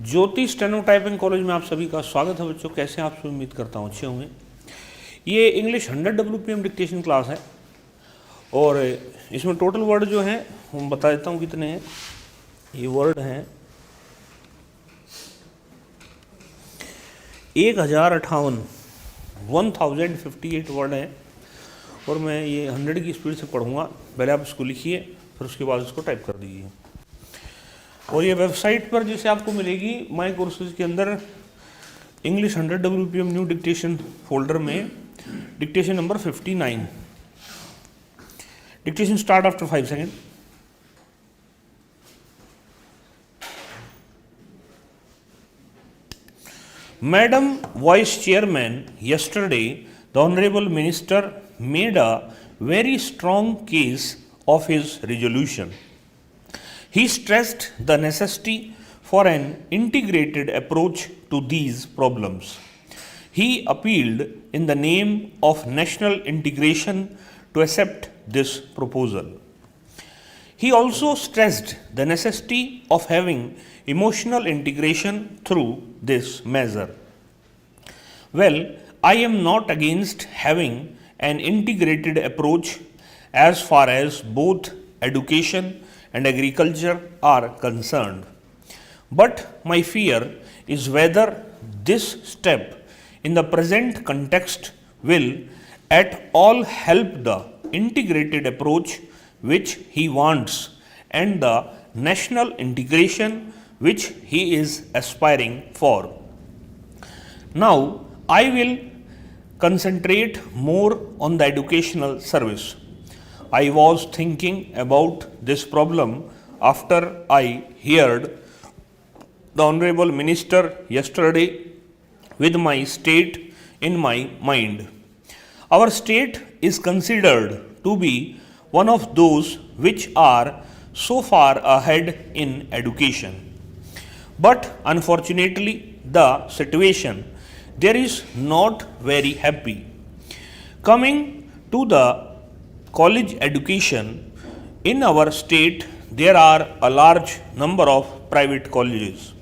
ज्योति steno typing college में आप सभी का स्वागत है बच्चों। कैसे आप सब उम्मीद करता हूँ अच्छे होंगे। ये इंग्लिश 100 WPM डिक्टेशन क्लास है और इसमें टोटल वर्ड जो हैं हम बता देता हूँ कितने हैं। ये वर्ड हैं 1058 वर्ड हैं और मैं ये 100 की स्पीड से पढ़ूँगा। पहले आप इसको लिखिए फिर उसके बाद इसको टाइप कर दीजिए। और ये वेबसाइट पर जैसे आपको मिलेगी माई कोर्सेज के अंदर English 100 WPM new dictation folder में dictation number 59। Dictation start after 5 second. Madam Vice Chairman, yesterday the Honorable Minister made a very strong case of his resolution. He stressed the necessity for an integrated approach to these problems. He appealed in the name of national integration to accept this proposal. He also stressed the necessity of having emotional integration through this measure. Well, I am not against having an integrated approach as far as both education and agriculture are concerned. But my fear is whether this step in the present context will at all help the integrated approach which he wants and the national integration which he is aspiring for. Now, I will concentrate more on the educational service. I was thinking about this problem after I heard the Honorable Minister yesterday with my state in my mind. Our state is considered to be one of those which are so far ahead in education. But unfortunately, the situation there is not very happy. Coming to the college education, in our state, there are a large number of private colleges.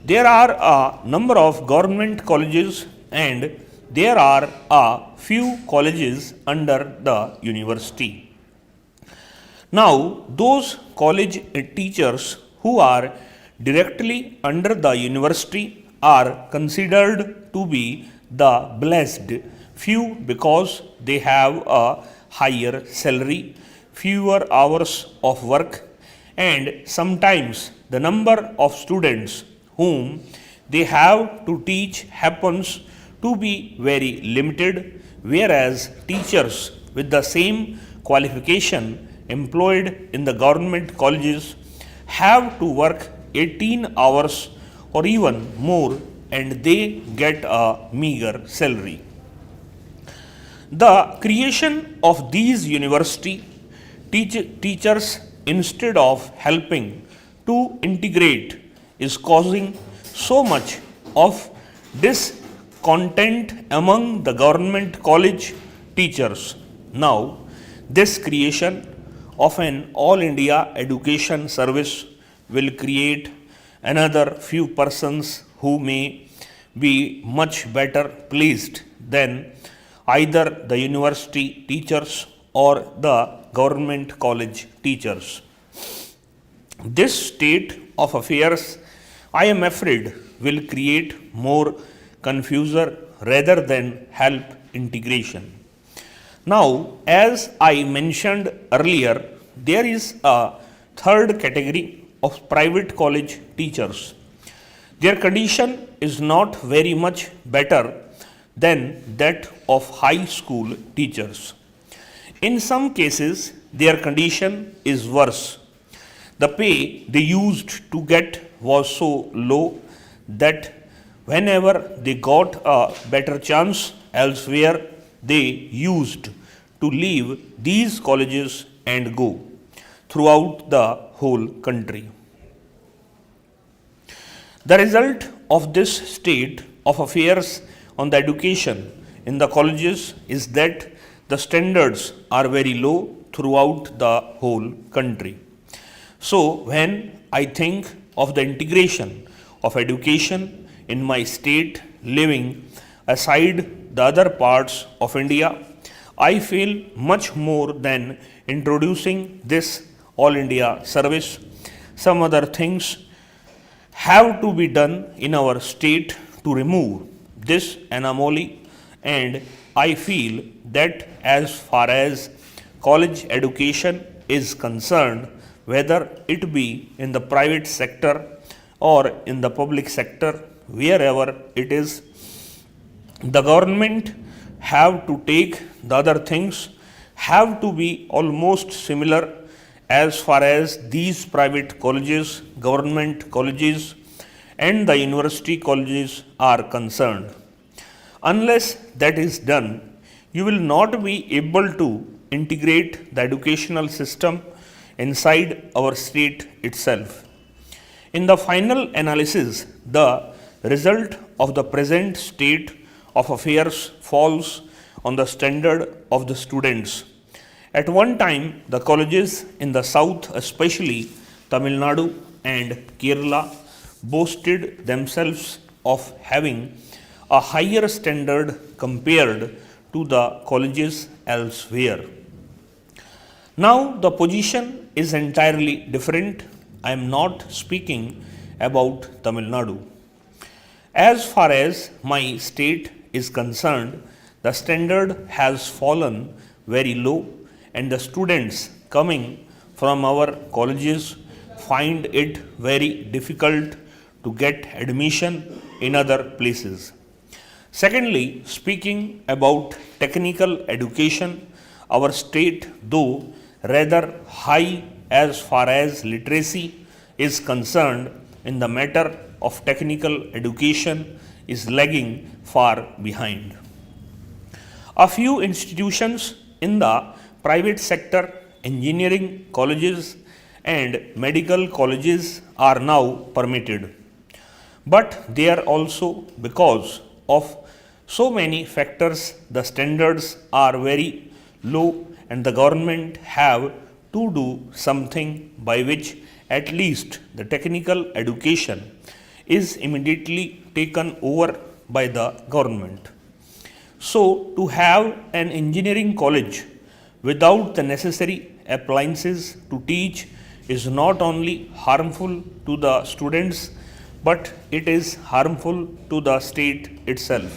There are a number of government colleges and there are a few colleges under the university. Now, those college teachers who are directly under the university are considered to be the blessed few because they have a higher salary, fewer hours of work, and sometimes the number of students whom they have to teach happens to be very limited, whereas teachers with the same qualification employed in the government colleges have to work 18 hours or even more and they get a meager salary. The creation of these university teachers instead of helping to integrate is causing so much of discontent among the government college teachers. Now, this creation of an all India education service will create another few persons who may be much better placed than either the university teachers or the government college teachers. This state of affairs, I am afraid, will create more confusion rather than help integration. Now, as I mentioned earlier, there is a third category of private college teachers. Their condition is not very much better than that of high school teachers. In some cases, their condition is worse. The pay they used to get was so low that whenever they got a better chance elsewhere, they used to leave these colleges and go throughout the whole country. The result of this state of affairs on the education in the colleges is that the standards are very low throughout the whole country. So, when I think of the integration of education in my state, leaving aside the other parts of India, I feel much more than introducing this All India service. Some other things have to be done in our state to remove this anomaly, and I feel that as far as college education is concerned, whether it be in the private sector or in the public sector, wherever it is, the government have to take the other things have to be almost similar as far as these private colleges, government colleges, and the university colleges are concerned. Unless that is done, you will not be able to integrate the educational system inside our state itself. In the final analysis, the result of the present state of affairs falls on the standard of the students. At one time, the colleges in the south, especially Tamil Nadu and Kerala, boasted themselves of having a higher standard compared to the colleges elsewhere. Now the position is entirely different. I am not speaking about Tamil Nadu. As far as my state is concerned, the standard has fallen very low, and the students coming from our colleges find it very difficult to get admission in other places. Secondly, speaking about technical education, our state, though rather high as far as literacy is concerned, in the matter of technical education is lagging far behind. A few institutions in the private sector, engineering colleges and medical colleges are now permitted. But they are also, because of so many factors, the standards are very low, and the government have to do something by which at least the technical education is immediately taken over by the government. So, to have an engineering college without the necessary appliances to teach is not only harmful to the students, but it is harmful to the state itself.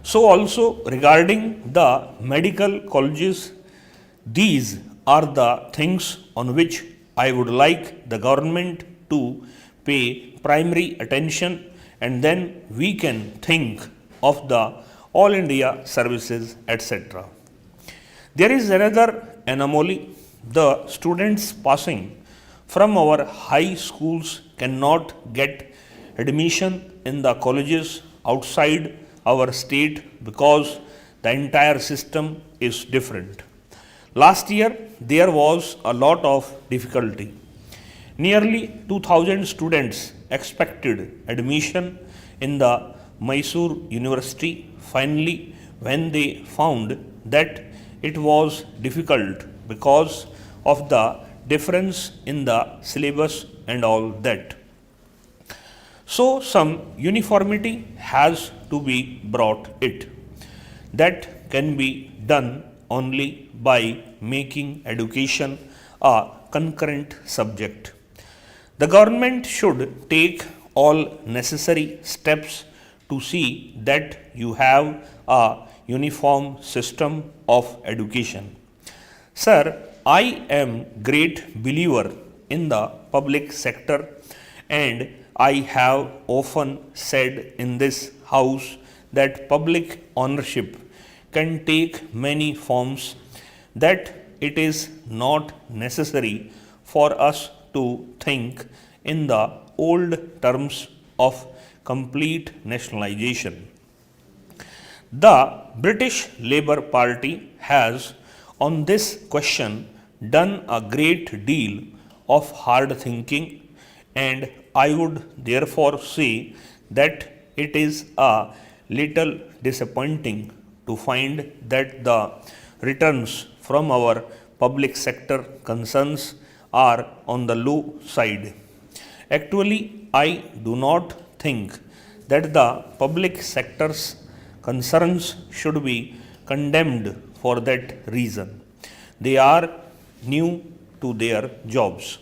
So also regarding the medical colleges, these are the things on which I would like the government to pay primary attention, and then we can think of the All India services, etc. There is another anomaly. The students passing from our high schools cannot get admission in the colleges outside our state because the entire system is different. Last year, there was a lot of difficulty. Nearly 2000 students expected admission in the Mysore University. Finally, when they found that it was difficult because of the difference in the syllabus and all that. So some uniformity has to be brought it. That can be done only by making education a concurrent subject. The government should take all necessary steps to see that you have a uniform system of education. Sir, I am great believer in the public sector, and I have often said in this house that public ownership can take many forms, that it is not necessary for us to think in the old terms of complete nationalization. The British Labour Party has on this question done a great deal of hard thinking, and I would therefore say that it is a little disappointing to find that the returns from our public sector concerns are on the low side. Actually, I do not think that the public sector's concerns should be condemned for that reason. They are new to their jobs.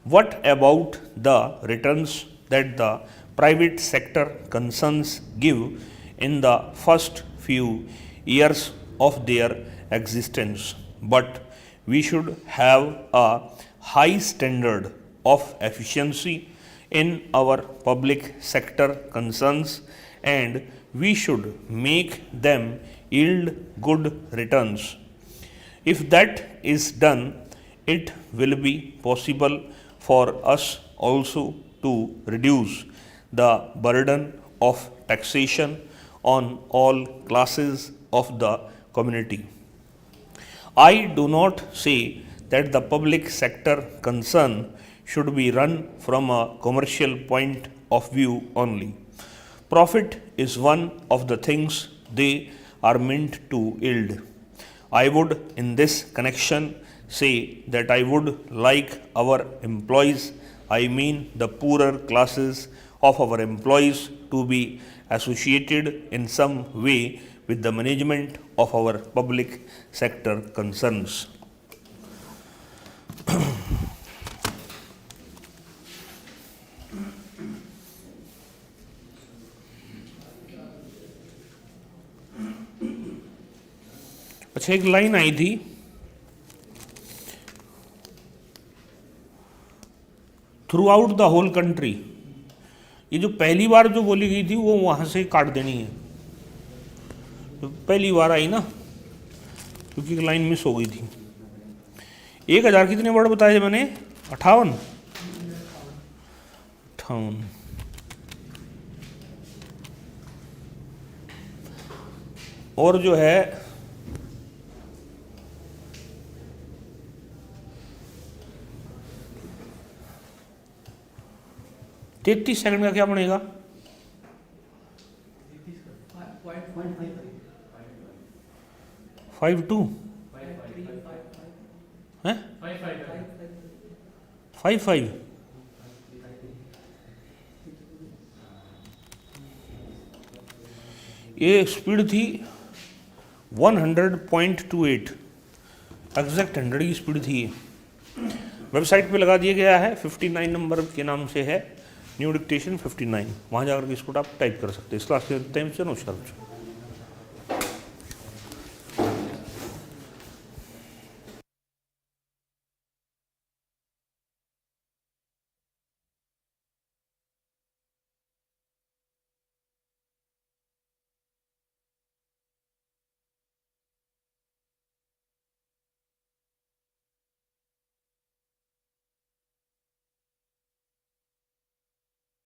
What about the returns that the private sector concerns give in the first few years of their existence? But we should have a high standard of efficiency in our public sector concerns, and we should make them yield good returns. If that is done, it will be possible for us also to reduce the burden of taxation on all classes of the community. I do not say that the public sector concern should be run from a commercial point of view only. Profit is one of the things they are meant to yield. I would, in this connection, say that I would like our employees, I mean the poorer classes of our employees, to be associated in some way with the management of our public sector concerns. अच्छा, एक line आई थी, throughout the whole country. ये जो पहली बार जो बोली गई थी वो वहाँ से काट देनी है, तो पहली बार आई ना, क्योंकि एक लाइन मिस हो गई थी। 1000 कितने वर्ड बताए थे मैंने? 58। और जो है 33 सेकंड का क्या बनेगा? 52 है 55। ये स्पीड थी 100.28, एग्जैक्ट 100 की स्पीड थी। ये वेबसाइट पे लगा दिया गया है, 59 नंबर के नाम से है, न्यू डिक्टेशन 59। वहाँ जाकर के इसको आप टाइप कर सकते हैं। इस क्लास के टाइम से नमस्कार।